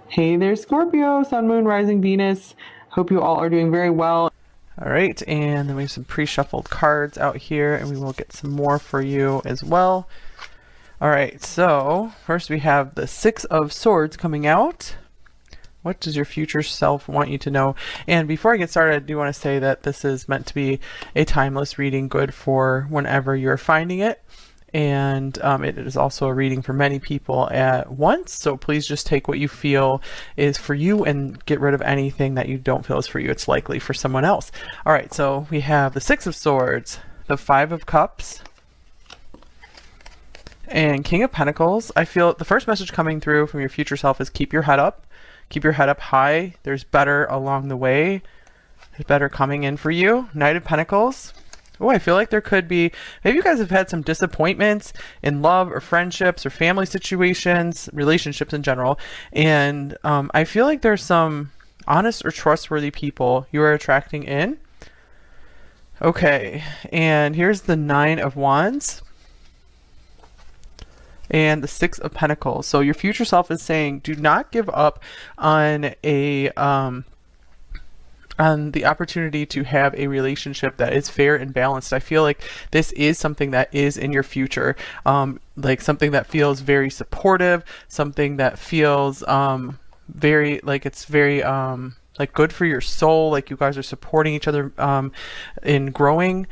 Hey there, Scorpio, Sun, Moon, Rising, Venus. Hope you all are doing very well. All right, and then we have some pre-shuffled cards out here, and we will get some more for you as well. All right, so first we have the Six of Swords coming out. What does your future self want you to know? And before I get started, I do want to say that this is meant to be a timeless reading, good for whenever you're finding it. And it is also a reading for many people at once, so please just take what you feel is for you and get rid of anything that you don't feel is for you. It's likely for someone else. All right, so we have the Six of Swords, the Five of Cups, and King of Pentacles. I feel the first message coming through from your future self is keep your head up. Keep your head up high. There's better along the way. There's better coming in for you. Knight of Pentacles. Oh, I feel like there could be, maybe you guys have had some disappointments in love or friendships or family situations, relationships in general. And I feel like there's some honest or trustworthy people you are attracting in. Okay, and here's the Nine of Wands and the Six of Pentacles. So your future self is saying, do not give up on the opportunity to have a relationship that is fair and balanced. I feel like this is something that is in your future, like something that feels very supportive, something that feels very like it's very like good for your soul, like you guys are supporting each other in growing.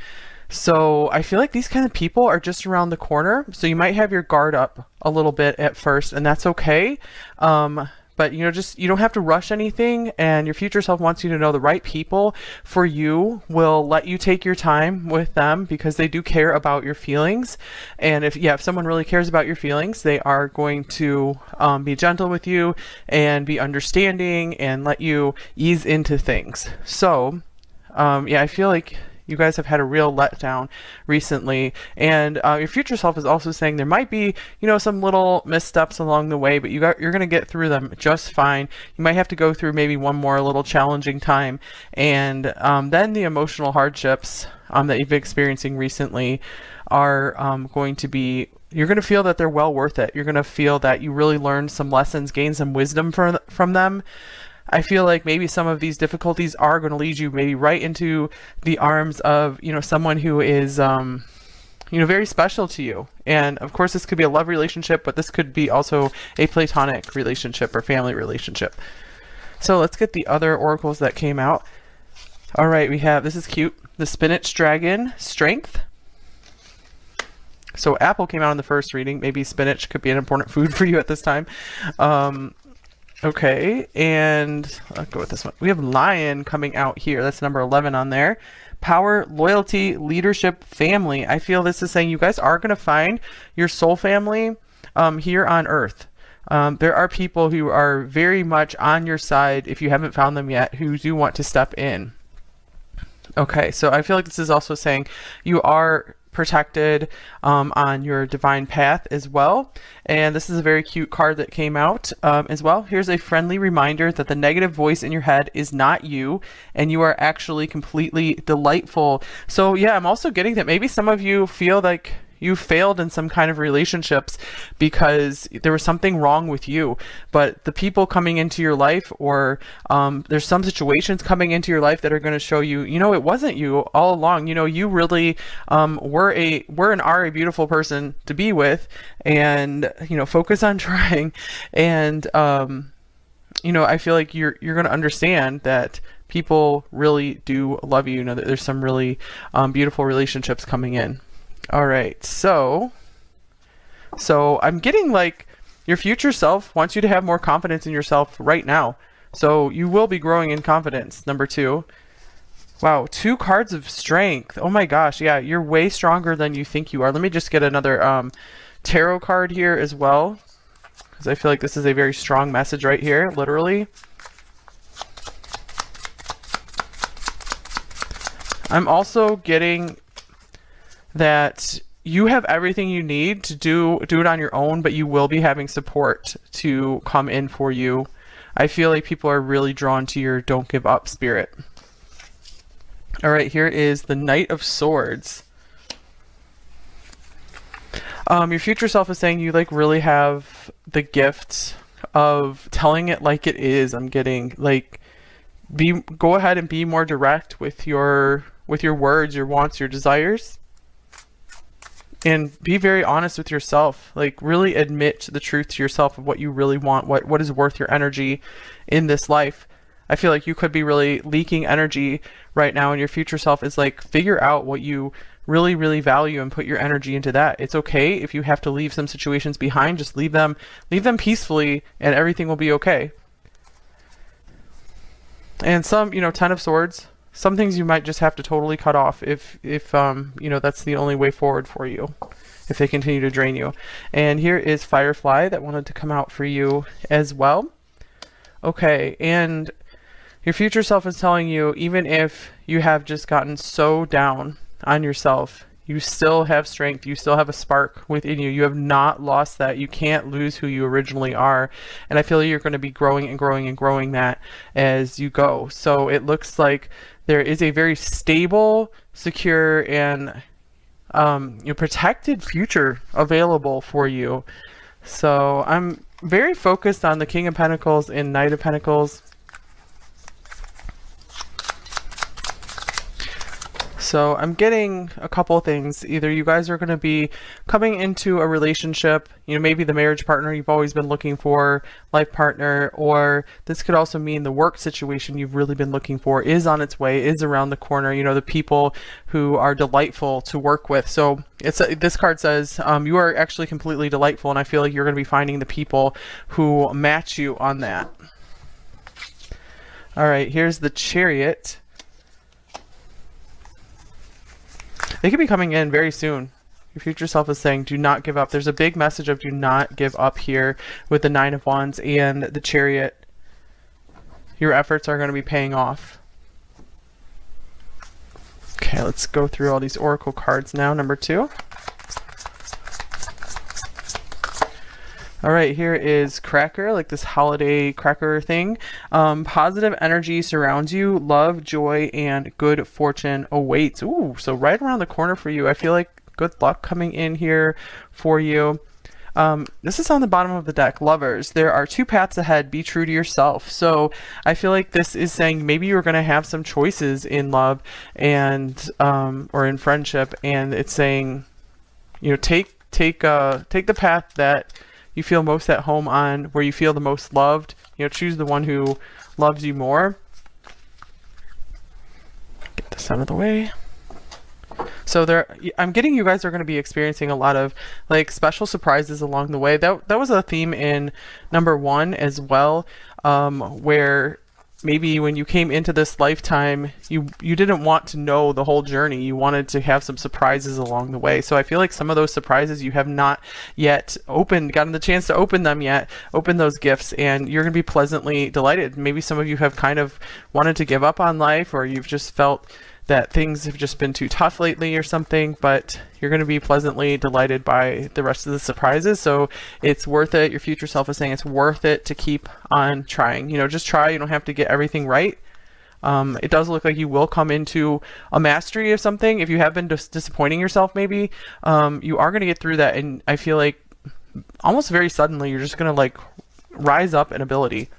So I feel like these kind of people are just around the corner, so you might have your guard up a little bit at first, and that's okay. But just you don't have to rush anything, and your future self wants you to know the right people for you will let you take your time with them because they do care about your feelings. And if someone really cares about your feelings, they are going to be gentle with you and be understanding and let you ease into things. So I feel like you guys have had a real letdown recently, and your future self is also saying there might be, some little missteps along the way, but you're going to get through them just fine. You might have to go through maybe one more little challenging time, and then the emotional hardships that you've been experiencing recently are going to be, you're going to feel that they're well worth it. You're going to feel that you really learned some lessons, gained some wisdom from them. I feel like maybe some of these difficulties are going to lead you maybe right into the arms of, someone who is, very special to you. And of course, this could be a love relationship, but this could be also a platonic relationship or family relationship. So let's get the other oracles that came out. All right, we have, this is cute, the Spinach Dragon, Strength. So apple came out in the first reading. Maybe spinach could be an important food for you at this time. Okay, and I'll go with this one. We have Lion coming out here. That's number 11 on there. Power, loyalty, leadership, family. I feel this is saying you guys are going to find your soul family here on Earth. There are people who are very much on your side, if you haven't found them yet, who do want to step in. Okay, so I feel like this is also saying you are protected on your divine path as well. And this is a very cute card that came out as well. Here's a friendly reminder that the negative voice in your head is not you, and you are actually completely delightful. So yeah, I'm also getting that maybe some of you feel like you failed in some kind of relationships because there was something wrong with you, but the people coming into your life, or there's some situations coming into your life that are going to show you, it wasn't you all along. You really were and are a beautiful person to be with, and focus on trying. And I feel like you're going to understand that people really do love you. That there's some really beautiful relationships coming in. All right, so I'm getting like your future self wants you to have more confidence in yourself right now. So you will be growing in confidence. Number 2. Wow, 2 cards of strength. Oh my gosh, yeah, you're way stronger than you think you are. Let me just get another tarot card here as well, because I feel like this is a very strong message right here, literally. I'm also getting that you have everything you need to do it on your own, but you will be having support to come in for you. I feel like people are really drawn to your don't give up spirit. All right, here is the Knight of Swords. Your future self is saying you really have the gift of telling it like it is. I'm getting like, go ahead and be more direct with your words, your wants, your desires, and be very honest with yourself. Like, really admit the truth to yourself of what you really want, what is worth your energy in this life. I feel like you could be really leaking energy right now, and your future self is like, figure out what you really, really value and put your energy into that. It's okay if you have to leave some situations behind. Just leave them peacefully, and everything will be okay. And some, you know, 10 of Swords, some things you might just have to totally cut off if you know, that's the only way forward for you, if they continue to drain you. And here is Firefly that wanted to come out for you as well. Okay, and your future self is telling you, even if you have just gotten so down on yourself, you still have strength, you still have a spark within you. You have not lost that. You can't lose who you originally are. And I feel like you're going to be growing and growing and growing that as you go. So it looks like there is a very stable, secure, and protected future available for you. So I'm very focused on the King of Pentacles and Knight of Pentacles. So I'm getting a couple of things. Either you guys are going to be coming into a relationship, you know, maybe the marriage partner you've always been looking for, life partner, or this could also mean the work situation you've really been looking for is on its way, is around the corner, you know, the people who are delightful to work with. So it's this card says you are actually completely delightful, and I feel like you're going to be finding the people who match you on that. All right, here's the Chariot. They could be coming in very soon. Your future self is saying, do not give up. There's a big message of do not give up here with the Nine of Wands and the Chariot. Your efforts are going to be paying off. Okay, let's go through all these Oracle cards now. Number 2. All right, here is Cracker, like this holiday cracker thing. Positive energy surrounds you. Love, joy, and good fortune awaits. Ooh, so right around the corner for you. I feel like good luck coming in here for you. This is on the bottom of the deck. Lovers, there are 2 paths ahead. Be true to yourself. So I feel like this is saying maybe you're going to have some choices in love and or in friendship, and it's saying, you know, take the path that you feel most at home on, where you feel the most loved. You know, choose the one who loves you more. Get this out of the way. So I'm getting you guys are going to be experiencing a lot of like special surprises along the way. That was a theme in number 1 as well, where maybe when you came into this lifetime, you didn't want to know the whole journey. You wanted to have some surprises along the way. So I feel like some of those surprises you have not yet gotten the chance to open them yet, open those gifts, and you're going to be pleasantly delighted. Maybe some of you have kind of wanted to give up on life, or you've just felt that things have just been too tough lately or something, but you're going to be pleasantly delighted by the rest of the surprises. So it's worth it. Your future self is saying it's worth it to keep on trying. You know, just try. You don't have to get everything right. It does look like you will come into a mastery of something. If you have been disappointing yourself, maybe you are going to get through that. And I feel like almost very suddenly, you're just going to like rise up in ability.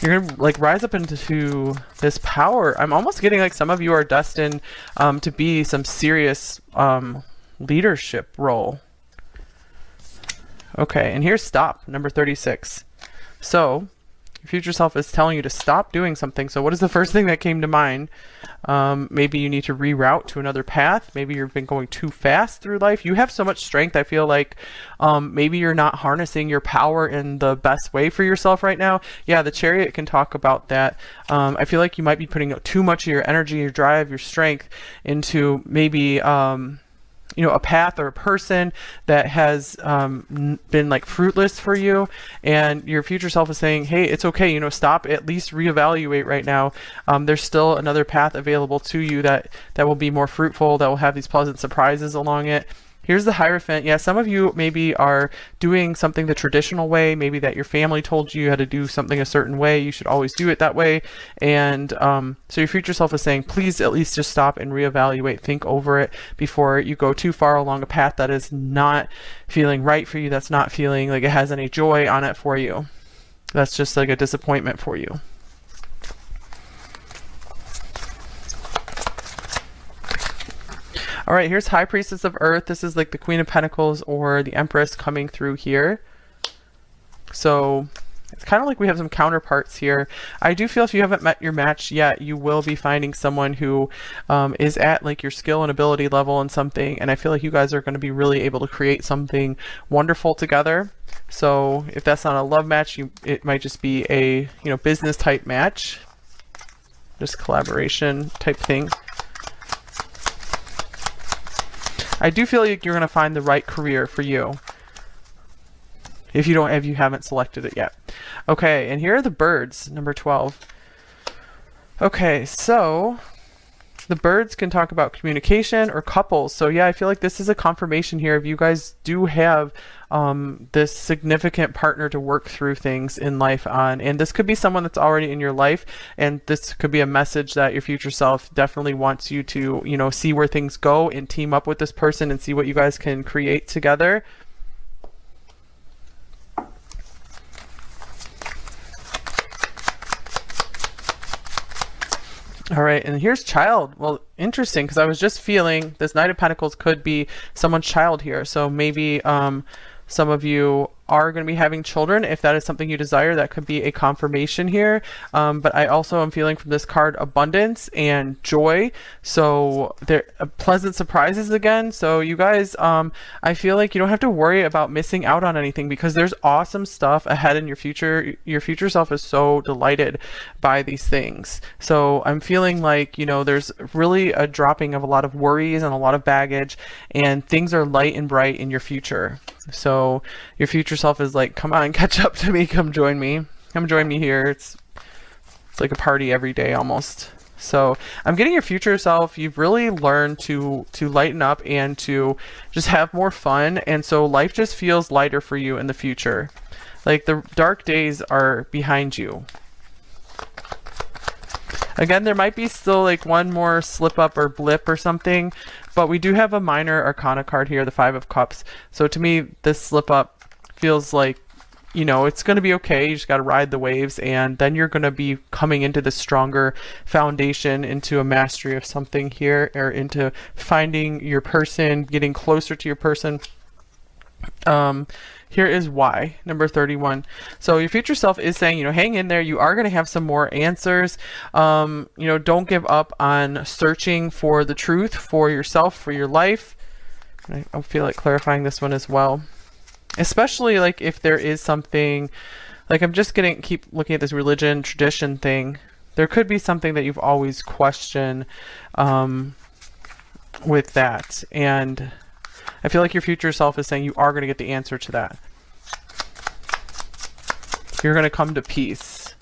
You're gonna like rise up into this power. I'm almost getting like some of you are destined to be some serious leadership role. Okay, and here's stop, number 36. So your future self is telling you to stop doing something. So what is the first thing that came to mind? Maybe you need to reroute to another path. Maybe you've been going too fast through life. You have so much strength. I feel like maybe you're not harnessing your power in the best way for yourself right now. Yeah, the Chariot can talk about that. I feel like you might be putting too much of your energy, your drive, your strength into maybe you know, a path or a person that has been like fruitless for you, and your future self is saying, hey, it's okay, you know, stop, at least reevaluate right now. There's still another path available to you that will be more fruitful, that will have these pleasant surprises along it. Here's the Hierophant. Yeah, some of you maybe are doing something the traditional way, maybe that your family told you how to do something a certain way. You should always do it that way. And so your future self is saying, please at least just stop and reevaluate, think over it before you go too far along a path that is not feeling right for you, that's not feeling like it has any joy on it for you. That's just like a disappointment for you. All right, here's High Priestess of Earth. This is like the Queen of Pentacles or the Empress coming through here. So it's kind of like we have some counterparts here. I do feel if you haven't met your match yet, you will be finding someone who is at like your skill and ability level in something. And I feel like you guys are going to be really able to create something wonderful together. So if that's not a love match, it might just be a, you know, business type match, just collaboration type thing. I do feel like you're going to find the right career for you if you haven't selected it yet. Okay, and here are the birds, number 12. Okay, so the birds can talk about communication or couples. So yeah, I feel like this is a confirmation here if you guys do have this significant partner to work through things in life on. And this could be someone that's already in your life, and this could be a message that your future self definitely wants you to, you know, see where things go and team up with this person and see what you guys can create together. All right, and here's child. Well, interesting, because I was just feeling this Knight of Pentacles could be someone's child here. So maybe some of you are going to be having children. If that is something you desire, that could be a confirmation here. But I also am feeling from this card abundance and joy. So there pleasant surprises again. So you guys, I feel like you don't have to worry about missing out on anything because there's awesome stuff ahead in your future. Your future self is so delighted by these things. So I'm feeling like, you know, there's really a dropping of a lot of worries and a lot of baggage, and things are light and bright in your future. So your future self is like, come on, catch up to me, come join me here. It's like a party every day almost. So I'm getting your future self, you've really learned to lighten up and to just have more fun, and so life just feels lighter for you in the future. Like the dark days are behind you. Again, there might be still like one more slip up or blip or something, but we do have a minor arcana card here, the Five of Cups. So to me, this slip up feels like, you know, it's going to be okay. You just got to ride the waves, and then you're going to be coming into this stronger foundation, into a mastery of something here, or into finding your person, getting closer to your person. Here is why, number 31. So your future self is saying, you know, hang in there. You are going to have some more answers. You know, don't give up on searching for the truth for yourself, for your life. I feel like clarifying this one as well. Especially like if there is something, like I'm just keep looking at this religion, tradition thing. There could be something that you've always questioned with that. And I feel like your future self is saying you are going to get the answer to that. You're going to come to peace.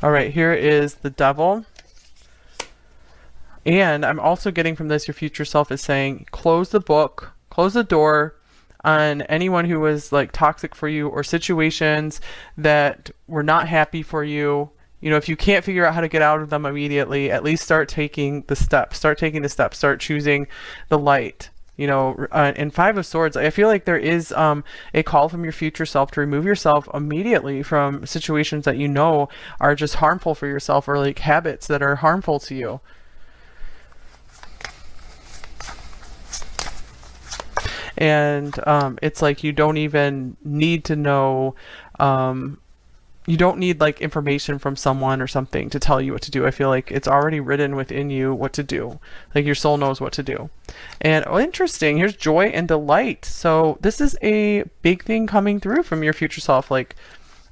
All right, here is the Devil. And I'm also getting from this, your future self is saying, close the book, close the door on anyone who was like toxic for you, or situations that were not happy for you. You know, if you can't figure out how to get out of them immediately, at least start taking the steps. Start start choosing the light. You know, in Five of Swords, I feel like there is a call from your future self to remove yourself immediately from situations that you know are just harmful for yourself, or like habits that are harmful to you. And it's like you don't even need to know, you don't need like information from someone or something to tell you what to do. I feel like it's already written within you what to do. Like your soul knows what to do. And oh, interesting, here's joy and delight. So this is a big thing coming through from your future self. Like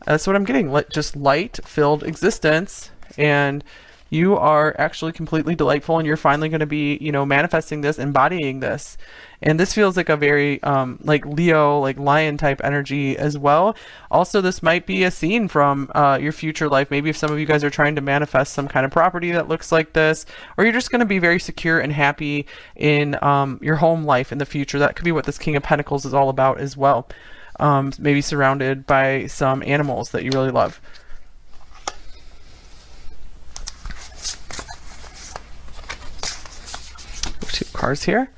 that's what I'm getting, like just light-filled existence. And you are actually completely delightful, and you're finally going to be, you know, manifesting this, embodying this. And this feels like a very like Leo, like lion type energy as well. Also, this might be a scene from your future life. Maybe if some of you guys are trying to manifest some kind of property that looks like this, or you're just going to be very secure and happy in your home life in the future. That could be what this King of Pentacles is all about as well. Maybe surrounded by some animals that you really love. Two cards here.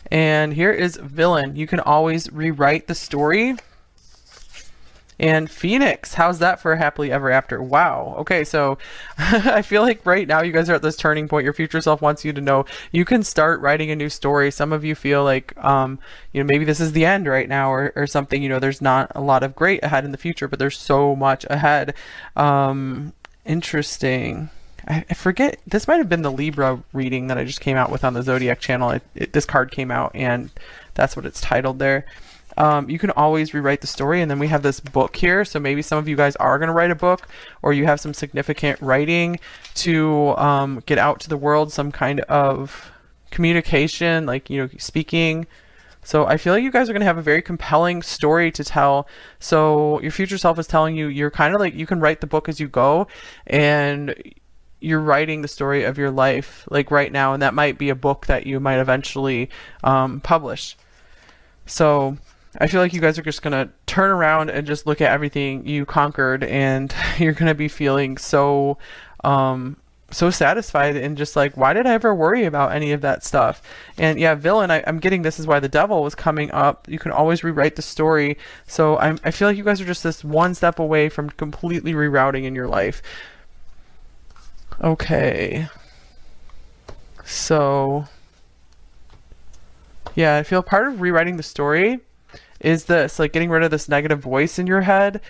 And here is Villain. You can always rewrite the story. And Phoenix, how's that for a happily ever after? Wow. Okay, so I feel like right now you guys are at this turning point. Your future self wants you to know you can start writing a new story. Some of you feel like, maybe this is the end right now or something. There's not a lot of great ahead in the future, but there's so much ahead. Interesting. I forget, this might have been the Libra reading that I just came out with on the Zodiac channel. This card came out and that's what it's titled there. You can always rewrite the story, and then we have this book here. So maybe some of you guys are going to write a book, or you have some significant writing to get out to the world, some kind of communication, like speaking. So I feel like you guys are going to have a very compelling story to tell. So your future self is telling you you're kind of like, you can write the book as you go, and you're writing the story of your life like right now, and that might be a book that you might eventually publish. So I feel like you guys are just going to turn around and just look at everything you conquered, and you're going to be feeling so satisfied and just like, why did I ever worry about any of that stuff? And yeah, Villain, I'm getting this is why the Devil was coming up. You can always rewrite the story. So I feel like you guys are just this one step away from completely rerouting in your life. Okay. So yeah, I feel part of rewriting the story is this, like getting rid of this negative voice in your head,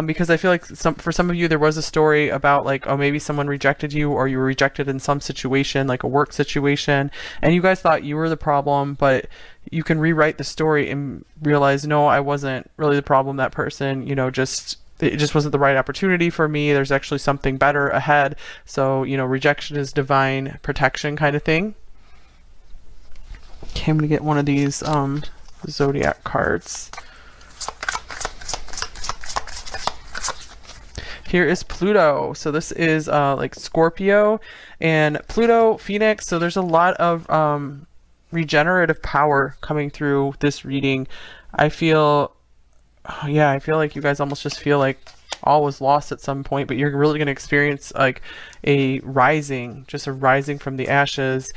because I feel like for some of you there was a story about like, oh, maybe someone rejected you, or you were rejected in some situation, like a work situation, and you guys thought you were the problem, but you can rewrite the story and realize, no, I wasn't really the problem. That person, it just wasn't the right opportunity for me. There's actually something better ahead. So, rejection is divine protection kind of thing. Okay, I'm gonna get one of these Zodiac cards. Here is Pluto. So this is like Scorpio and Pluto, Phoenix. So there's a lot of regenerative power coming through this reading. I feel like you guys almost just feel like all was lost at some point, but you're really going to experience like a rising from the ashes.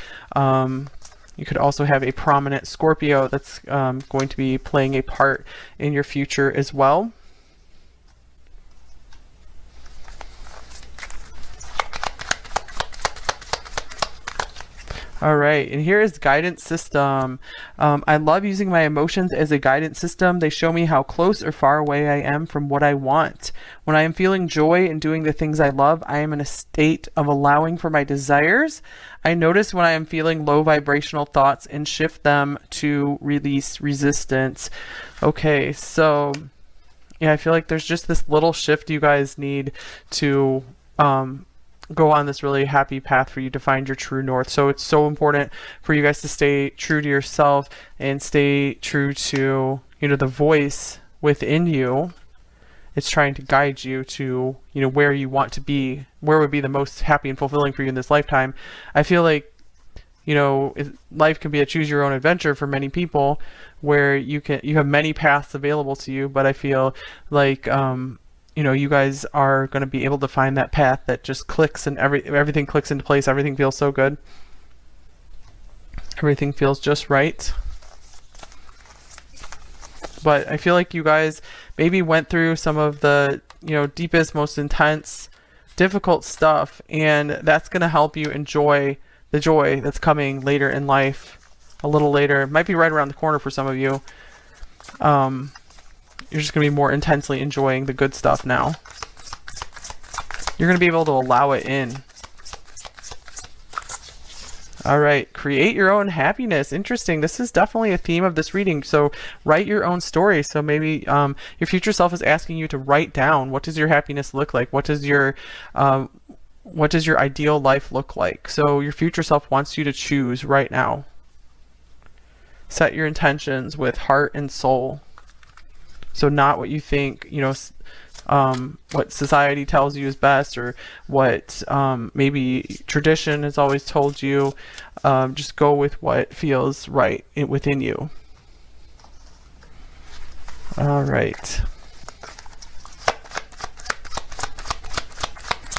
You could also have a prominent Scorpio that's going to be playing a part in your future as well. All right, and here is guidance system. I love using my emotions as a guidance system. They show me how close or far away I am from what I want. When I am feeling joy and doing the things I love, I am in a state of allowing for my desires. I notice when I am feeling low vibrational thoughts and shift them to release resistance. Okay, so yeah, I feel like there's just this little shift you guys need to go on this really happy path for you to find your true north. So it's so important for you guys to stay true to yourself and stay true to, the voice within you. It's trying to guide you to, where you want to be, where would be the most happy and fulfilling for you in this lifetime. I feel like, life can be a choose your own adventure for many people, where you have many paths available to you, but I feel like, you guys are going to be able to find that path that just clicks, and everything clicks into place. Everything feels so good. Everything feels just right. But I feel like you guys maybe went through some of the, deepest, most intense, difficult stuff, and that's going to help you enjoy the joy that's coming later in life, a little later. It might be right around the corner for some of you. You're just going to be more intensely enjoying the good stuff now. You're going to be able to allow it in. All right, create your own happiness. Interesting. This is definitely a theme of this reading. So write your own story. So maybe your future self is asking you to write down, what does your happiness look like? What does your ideal life look like? So your future self wants you to choose right now. Set your intentions with heart and soul. So not what you think, what society tells you is best, or what maybe tradition has always told you. Just go with what feels right within you. All right.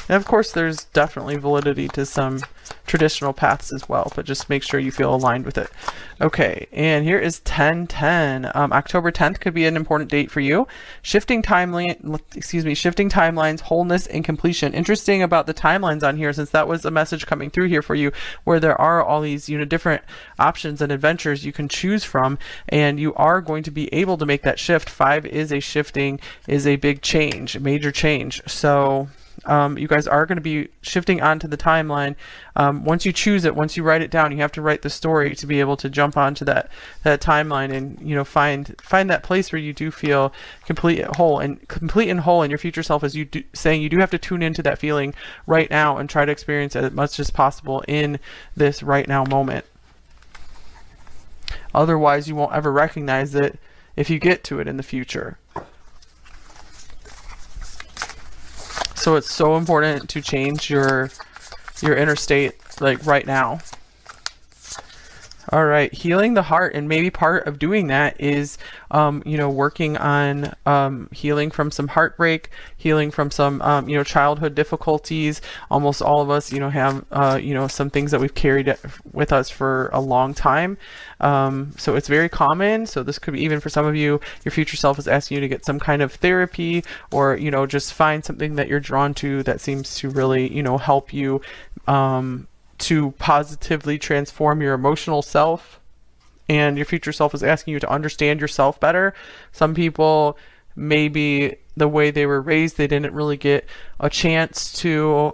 And of course, there's definitely validity to some traditional paths as well, but just make sure you feel aligned with it. Okay, and here is 10/10. October 10th could be an important date for you. Shifting timelines, wholeness, and completion. Interesting about the timelines on here, since that was a message coming through here for you, where there are all these, different options and adventures you can choose from, and you are going to be able to make that shift. 5 is a big change, major change. So you guys are going to be shifting onto the timeline. Once you choose it, once you write it down, you have to write the story to be able to jump onto that timeline and find that place where you do feel complete and whole. And your future self is saying you do have to tune into that feeling right now and try to experience it as much as possible in this right now moment. Otherwise, you won't ever recognize it if you get to it in the future. So it's so important to change your inner state like right now. All right, healing the heart, and maybe part of doing that is, working on healing from some heartbreak, healing from some, childhood difficulties. Almost all of us, have, some things that we've carried with us for a long time. So it's very common. So this could be, even for some of you, your future self is asking you to get some kind of therapy, or, just find something that you're drawn to that seems to really, help you, to positively transform your emotional self. And your future self is asking you to understand yourself better. Some people, maybe the way they were raised, they didn't really get a chance to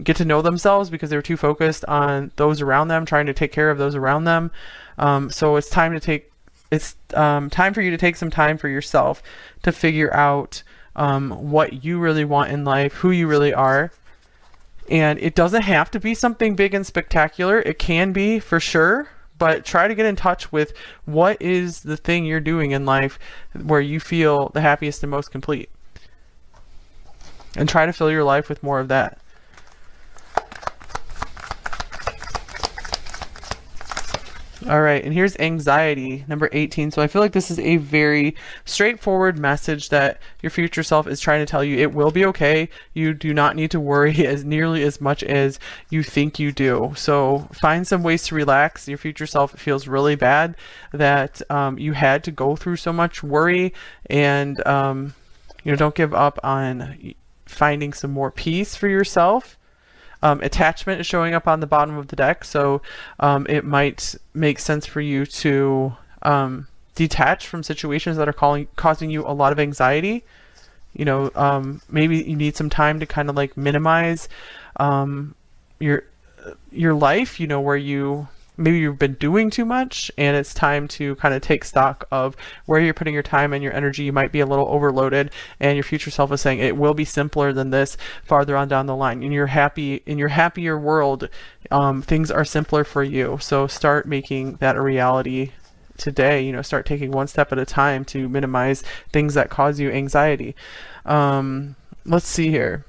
get to know themselves because they were too focused on those around them, trying to take care of those around them. So it's time for you to take some time for yourself to figure out what you really want in life, who you really are. And it doesn't have to be something big and spectacular. It can be, for sure, but try to get in touch with what is the thing you're doing in life where you feel the happiest and most complete. And try to fill your life with more of that. All right, and here's anxiety, number 18. So I feel like this is a very straightforward message that your future self is trying to tell you. It will be okay. You do not need to worry as nearly as much as you think you do. So find some ways to relax. Your future self feels really bad that you had to go through so much worry, and don't give up on finding some more peace for yourself. Attachment is showing up on the bottom of the deck, so it might make sense for you to detach from situations that are causing you a lot of anxiety. Maybe you need some time to kind of like minimize your life, where maybe you've been doing too much, and it's time to kind of take stock of where you're putting your time and your energy. You might be a little overloaded, and your future self is saying it will be simpler than this farther on down the line. In your happier world, things are simpler for you. So start making that a reality today. Start taking one step at a time to minimize things that cause you anxiety. Let's see here.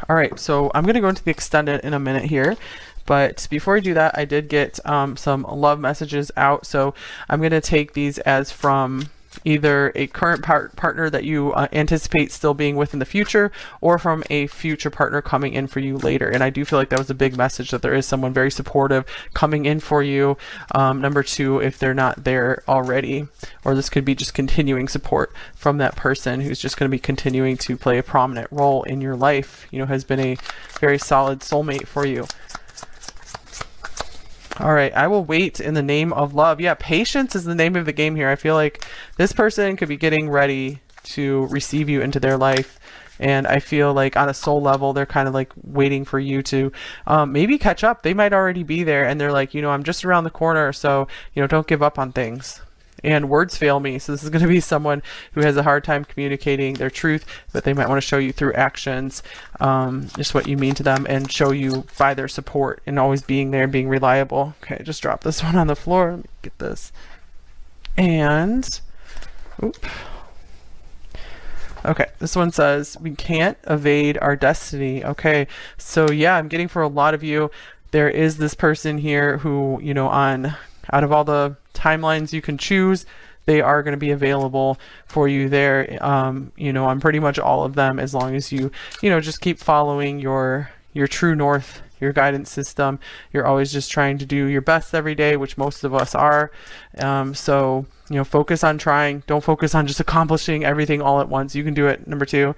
All right, so I'm going to go into the extended in a minute here. But before I do that, I did get some love messages out. So I'm going to take these as from either a current partner that you anticipate still being with in the future, or from a future partner coming in for you later. And I do feel like that was a big message, that there is someone very supportive coming in for you. Number 2, if they're not there already, or this could be just continuing support from that person who's just going to be continuing to play a prominent role in your life, has been a very solid soulmate for you. All right, I will wait in the name of love. Yeah, patience is the name of the game here. I feel like this person could be getting ready to receive you into their life. And I feel like on a soul level, they're kind of like waiting for you to maybe catch up. They might already be there, and they're like, I'm just around the corner, so, don't give up on things. and words fail me. So this is going to be someone who has a hard time communicating their truth, but they might want to show you through actions, just what you mean to them, and show you by their support and always being there, being reliable. Okay, just drop this one on the floor. Let me get this. And, oop. Okay, this one says, we can't evade our destiny. Okay, so yeah, I'm getting for a lot of you, there is this person here who, you know, out of all the timelines you can choose, they are going to be available for you there, you know, on pretty much all of them, as long as you know, just keep following your true north, your guidance system. You're always just trying to do your best every day, which most of us are. So, you know, focus on trying. Don't focus on just accomplishing everything all at once. You can do it. Number 2.